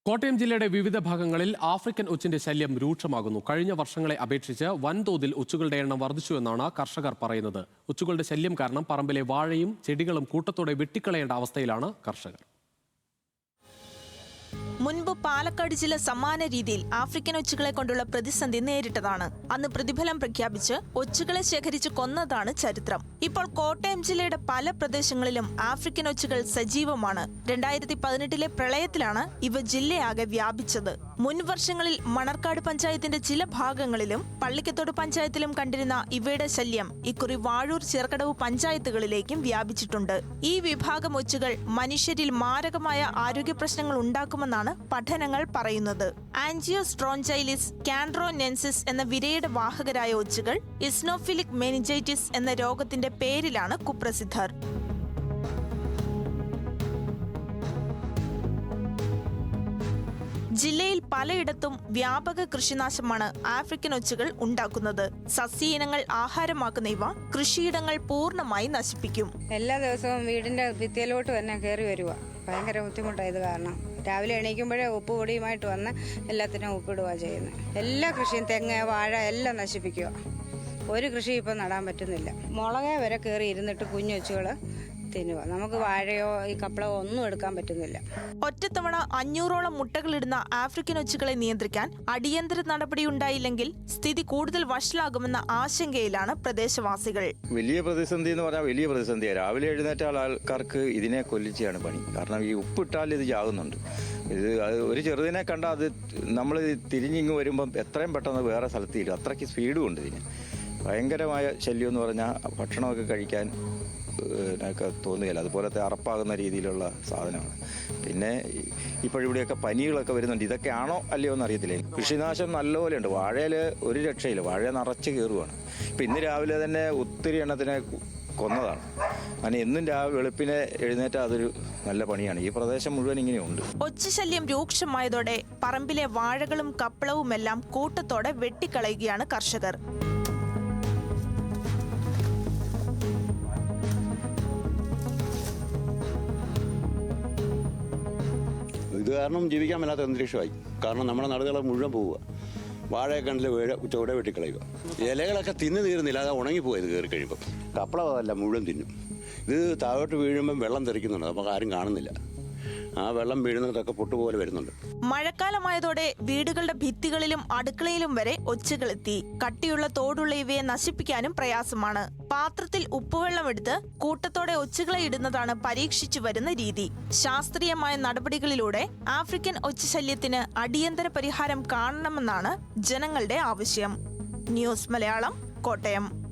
കോട്ടയം ജില്ലയുടെ വിവിധ ഭാഗങ്ങളിൽ ആഫ്രിക്കൻ ഒച്ചിന്റെ ശല്യം രൂക്ഷമാകുന്നു. കഴിഞ്ഞ വർഷങ്ങളെ അപേക്ഷിച്ച് വൻതോതിൽ ഒച്ചുകളുടെ എണ്ണം വർദ്ധിച്ചുവെന്നാണ് കർഷകർ പറയുന്നത്. ഒച്ചുകളുടെ ശല്യം കാരണം പറമ്പിലെ വാഴയും ചെടികളും കൂട്ടത്തോടെ വെട്ടിക്കളയേണ്ട അവസ്ഥയിലാണ് കർഷകർ. മുൻപ് പാലക്കാട് ജില്ല സമാന രീതിയിൽ ആഫ്രിക്കൻ ഒച്ചുകളെ കൊണ്ടുള്ള പ്രതിസന്ധി നേരിട്ടതാണ്. അന്ന് പ്രതിഫലം പ്രഖ്യാപിച്ച് ഒച്ചുകളെ ശേഖരിച്ച് കൊന്നതാണ് ചരിത്രം. ഇപ്പോൾ കോട്ടയം ജില്ലയുടെ പല പ്രദേശങ്ങളിലും ആഫ്രിക്കൻ ഒച്ചുകൾ സജീവമാണ്. 2018 പ്രളയത്തിലാണ് ഇവ ജില്ലയാകെ വ്യാപിച്ചത്. മുൻ വർഷങ്ങളിൽ മണർക്കാട് പഞ്ചായത്തിന്റെ ചില ഭാഗങ്ങളിലും പള്ളിക്കത്തോട് പഞ്ചായത്തിലും കണ്ടിരുന്ന ഇവയുടെ ശല്യം ഇക്കുറി വാഴൂർ ചിറക്കടവ് പഞ്ചായത്തുകളിലേക്കും വ്യാപിച്ചിട്ടുണ്ട്. ഈ വിഭാഗം ഒച്ചുകൾ മനുഷ്യരിൽ മാരകമായ ആരോഗ്യ പ്രശ്നങ്ങൾ ഉണ്ടാക്കുമെന്നാണ് പഠനങ്ങൾ പറയുന്നത്. ആൻജിയോസ്ട്രോഞ്ചൈലിസ് കാൻഡ്രോനെൻസിസ് എന്ന വിരയുടെ വാഹകരായ ഒച്ചുകൾ ഇസ്നോഫിലിക് മെനിഞ്ചൈറ്റിസ് എന്ന രോഗത്തിന്റെ പേരിലാണ് കുപ്രസിദ്ധർ. ജില്ലയിൽ പലയിടത്തും വ്യാപക കൃഷിനാശമാണ് ആഫ്രിക്കൻ ഒച്ചുകൾ ഉണ്ടാക്കുന്നത്. സസ്യയിനങ്ങൾ ആഹാരമാക്കുന്ന ഇവ കൃഷിയിടങ്ങൾ പൂർണ്ണമായി നശിപ്പിക്കും. എല്ലാ ദിവസവും വീടിന്റെ ഭിത്തിയിലോട്ട് തന്നെ കയറി വരുക. ഭയങ്കര ബുദ്ധിമുട്ടായത് കാരണം രാവിലെ എണീക്കുമ്പോഴേ ഉപ്പ് പൊടിയുമായിട്ട് വന്ന് എല്ലാത്തിനും ഉപ്പിടുക ചെയ്യുന്നത്. എല്ലാ കൃഷിയും തെങ്ങ് വാഴ എല്ലാം നശിപ്പിക്കുക. ഒരു കൃഷി ഇപ്പം നടാൻ പറ്റുന്നില്ല. മുളകെ വരെ കയറി ഇരുന്നിട്ട് കുഞ്ഞൊച്ചുകൾ തിന്നുക. നമുക്ക് വാഴയോ ഈ കപ്പളോ ഒന്നും എടുക്കാൻ പറ്റുന്നില്ല. ഒറ്റത്തവണ 500ഓളം മുട്ടകളിടുന്ന ആഫ്രിക്കൻ ഒച്ചുകളെ നിയന്ത്രിക്കാൻ അടിയന്തര നടപടി ഉണ്ടായില്ലെങ്കിൽ സ്ഥിതി കൂടുതൽ വഷളാകുമെന്ന ആശങ്കയിലാണ് പ്രദേശവാസികൾ. വലിയ പ്രതിസന്ധി എന്ന് പറഞ്ഞാൽ വലിയ പ്രതിസന്ധിയാണ്. രാവിലെ എഴുന്നേറ്റ ആൾക്കാർക്ക് ഇതിനെ കൊല്ലിച്ചാണ് പണി. കാരണം ഈ ഉപ്പിട്ടാൽ ഇത് ചാകുന്നുണ്ട്. ഇത് ഒരു ചെറുതിനെ കണ്ടാൽ അത് നമ്മൾ തിരിഞ്ഞിങ്ങ് വരുമ്പം എത്രയും പെട്ടെന്ന് വേറെ സ്ഥലത്ത് ഇല്ല. അത്രയ്ക്ക് സ്പീഡും ഉണ്ട് ഇതിന്. ഭയങ്കരമായ ശല്യം എന്ന് പറഞ്ഞാൽ ഭക്ഷണമൊക്കെ കഴിക്കാൻ തോന്നുകയില്ല. അതുപോലത്തെ അറപ്പാകുന്ന രീതിയിലുള്ള സാധനമാണ്. പിന്നെ ഇപ്പോഴിവിടെയൊക്കെ പനികളൊക്കെ വരുന്നുണ്ട്. ഇതൊക്കെ ആണോ അല്ലയോ എന്ന് അറിയത്തില്ല. കൃഷിനാശം നല്ലപോലെ ഉണ്ട്. വാഴയിൽ ഒരു രക്ഷയില്ല. വാഴ നിറച്ച് കയറുവാണ്. ഇപ്പം ഇന്ന് രാവിലെ തന്നെ ഒത്തിരി എണ്ണത്തിനെ കൊന്നതാണ്. അങ്ങനെ എന്നും വെളുപ്പിനെ എഴുന്നേറ്റാൽ അതൊരു നല്ല പണിയാണ്. ഈ പ്രദേശം മുഴുവൻ ഇങ്ങനെയുണ്ട്. ഒച്ചുശല്യം രൂക്ഷമായതോടെ പറമ്പിലെ വാഴകളും കപ്പളവുമെല്ലാം കൂട്ടത്തോടെ വെട്ടിക്കളയുകയാണ് കർഷകർ. ഇത് കാരണം ജീവിക്കാൻ മേലാത്ത അന്തരീക്ഷമായി. കാരണം നമ്മുടെ നാടുകളെ മുഴുവൻ പോവുക. വാഴക്കണ്ടിൽ ചുവടെ വെട്ടിക്കളയുക. ഇലകളൊക്കെ തിന്നു തീരുന്നില്ല. അത് ഉണങ്ങിപ്പോയത് കയറി കഴിയുമ്പം. കപ്പളമല്ല മുഴുവൻ തിന്നും. ഇത് താഴോട്ട് വീഴുമ്പം വെള്ളം തെറിക്കുന്നുണ്ട്. നമുക്ക് ആരും കാണുന്നില്ല. ആ വെള്ളം വീഴുന്നതൊക്കെ പൊട്ടുപോലെ വരുന്നുണ്ട്. മഴക്കാലമായതോടെ വീടുകളുടെ ഭിത്തികളിലും അടുക്കളയിലും വരെ ഒച്ചുകളെത്തി. കട്ടിയുള്ള തോടുള്ള ഇവയെ നശിപ്പിക്കാനും പ്രയാസമാണ്. പാത്രത്തിൽ ഉപ്പുവെള്ളമെടുത്ത് കൂട്ടത്തോടെ ഒച്ചുകളെ ഇടുന്നതാണ് പരീക്ഷിച്ചു വരുന്ന രീതി. ശാസ്ത്രീയമായ നടപടികളിലൂടെ ആഫ്രിക്കൻ ഒച്ചുശല്യത്തിന് അടിയന്തര പരിഹാരം കാണണമെന്നാണ് ജനങ്ങളുടെ ആവശ്യം. ന്യൂസ് മലയാളം, കോട്ടയം.